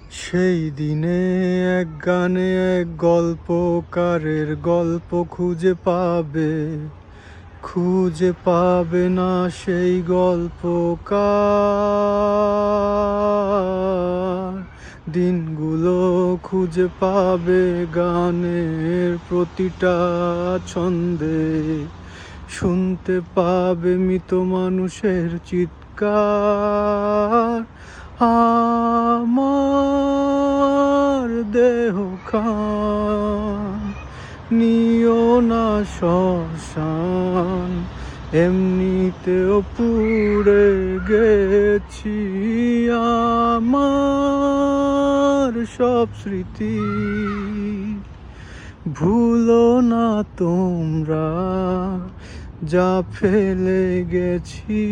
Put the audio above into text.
সেই দিনে এক গানে এক গল্পকারের গল্প খুঁজে পাবে না সেই গল্পকার। দিনগুলো খুঁজে পাবে গানের প্রতিটা ছন্দে, শুনতে পাবে মৃত মানুষের চিৎকার। আমার দেহ খান নিও না শ্মশান, এমনিতেও পুড়ে গেছি। আমার সব স্মৃতি ভুলো না তোমরা, যা ফেলে গেছি।